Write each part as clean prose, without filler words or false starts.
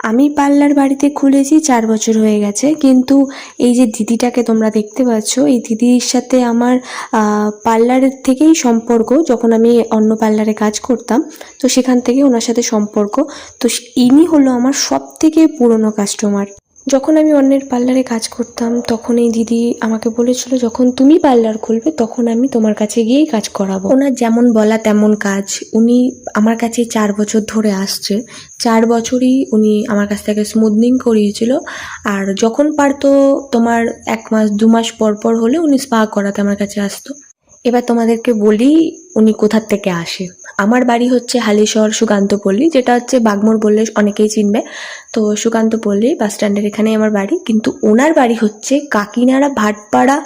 আমি পার্লার বাড়িতে খুলেছি 4 বছর হয়ে গেছে, কিন্তু এই যে দিদিটাকে তোমরা দেখতে পাচ্ছ, এই দিদির সাথে আমার পার্লারের থেকেই সম্পর্ক। যখন আমি অন্য পার্লারে কাজ করতাম, তো সেখান থেকে ওনার সাথে সম্পর্ক। তো ইনি হলো আমার সবথেকে পুরনো কাস্টমার। যখন আমি অন্যের পার্লারে কাজ করতাম, তখন এই দিদি আমাকে বলেছিল, যখন তুমি পার্লার খুলবে তখন আমি তোমার কাছে গিয়েই কাজ করাবো। ওনার যেমন বলা তেমন কাজ। উনি আমার কাছে 4 বছর ধরে আসছে। 4 বছরই উনি আমার কাছ থেকে স্মুথনিং করিয়েছিল। আর যখন পারতো, তোমার 1 মাস 2 মাস পর পর হলে উনি স্পা করাতে আমার কাছে আসতো। এবার তোমাদেরকে বলি উনি কোথার থেকে আসে। আমার বাড়ি হচ্ছে হালিশহর সুকান্তপল্লী, যেটা হচ্ছে বাগমোড় বললে অনেকেই চিনবে। তো সুকান্তপল্লী বাস স্ট্যান্ডের এখানেই আমার বাড়ি, কিন্তু ওনার বাড়ি হচ্ছে কাকিনাড়া ভাটপাড়া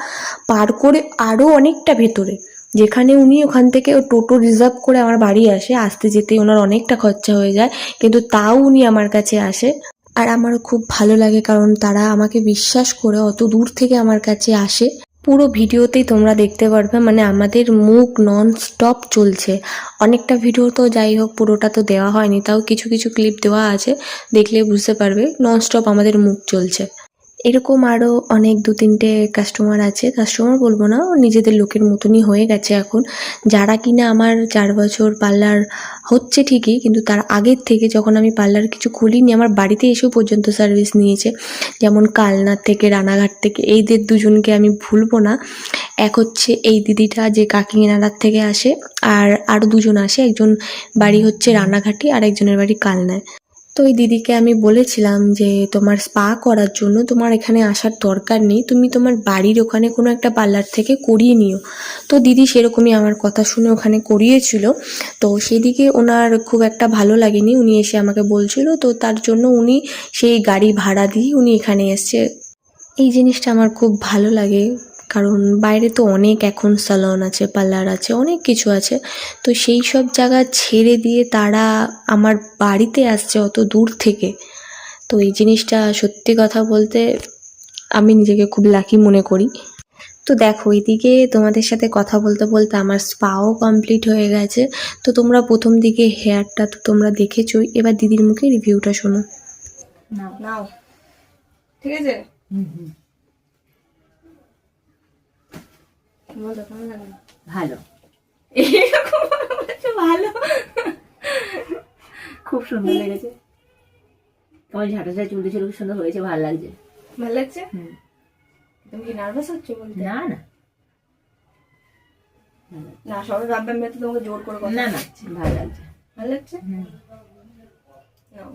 পার করে আরও অনেকটা ভেতরে, যেখানে উনি ওখান থেকে টোটো রিজার্ভ করে আমার বাড়ি আসে। আসতে যেতে ওনার অনেকটা খরচা হয়ে যায়, কিন্তু তাও উনি আমার কাছে আসে। আর আমারও খুব ভালো লাগে, কারণ তারা আমাকে বিশ্বাস করে অত দূর থেকে আমার কাছে আসে। পুরো ভিডিওতেই তোমরা দেখতে পারবে, মানে আমাদের মুখ নন স্টপ চলছে। অনেকটা ভিডিও তো যাই হোক পুরোটা তো দেওয়া হয়নি, তাও কিছু কিছু ক্লিপ দেওয়া আছে, দেখলে বুঝতে পারবে নন স্টপ আমাদের মুখ চলছে। এরকম আরও অনেক 2-3টে কাস্টমার আছে, কাস্টমার বলবো না, নিজেদের লোকের মতনই হয়ে গেছে এখন, যারা কিনা আমার 4 বছর পার্লার হচ্ছে ঠিকই, কিন্তু তার আগের থেকে যখন আমি পার্লার কিছু খুলিনি, আমার বাড়িতে এসেও পর্যন্ত সার্ভিস নিয়েছে। যেমন কালনার থেকে, রানাঘাট থেকে, এইদের দুজনকে আমি ভুলবো না। এক হচ্ছে এই দিদিটা যে কাকিনাড়ার থেকে আসে, আর আরও 2জন আসে, একজন বাড়ি হচ্ছে রানাঘাটি আর একজনের বাড়ি কালনায়। তো এই দিদিকে আমি বলেছিলাম যে তোমার স্পা করার জন্য তোমার এখানে আসার দরকার নেই, তুমি তোমার বাড়ির ওখানে কোনো একটা পার্লার থেকে করিয়ে নিও। তো দিদি সেরকমই আমার কথা শুনে ওখানে করিয়েছিল। তো সেদিকে ওনার খুব একটা ভালো লাগেনি, উনি এসে আমাকে বলছিল, তো তার জন্য উনি সেই গাড়ি ভাড়া দিয়ে উনি এখানে এসছে। এই জিনিসটা আমার খুব ভালো লাগে, কারণ বাইরে তো অনেক এখন স্যালন আছে, পার্লার আছে, অনেক কিছু আছে। তো সেই সব জায়গা ছেড়ে দিয়ে তারা আমার বাড়িতে আসছে অত দূর থেকে। তো এই জিনিসটা সত্যি কথা বলতে আমি নিজেকে খুব লাকি মনে করি। তো দেখো, এদিকে তোমাদের সাথে কথা বলতে বলতে আমার স্পাও কমপ্লিট হয়ে গেছে। তো তোমরা প্রথম দিকে হেয়ারটা তো তোমরা দেখেছোই, এবার দিদির মুখে রিভিউটা শোনো। নাও, ঠিক আছে? ভালো, ভালো, খুব সুন্দর লেগেছে। তোমার ঝাঁটাটা চুলটি ছিল খুব সুন্দর হয়েছে, ভালো লাগছে। ভালো লাগছে? তুমি কি নার্ভাস হচ্ছে বলতে? না না না, সবাই ভাববে আমি তো তোমাকে জোর করে কথা। না না, ভালো লাগছে। ভালো লাগছে? নাও।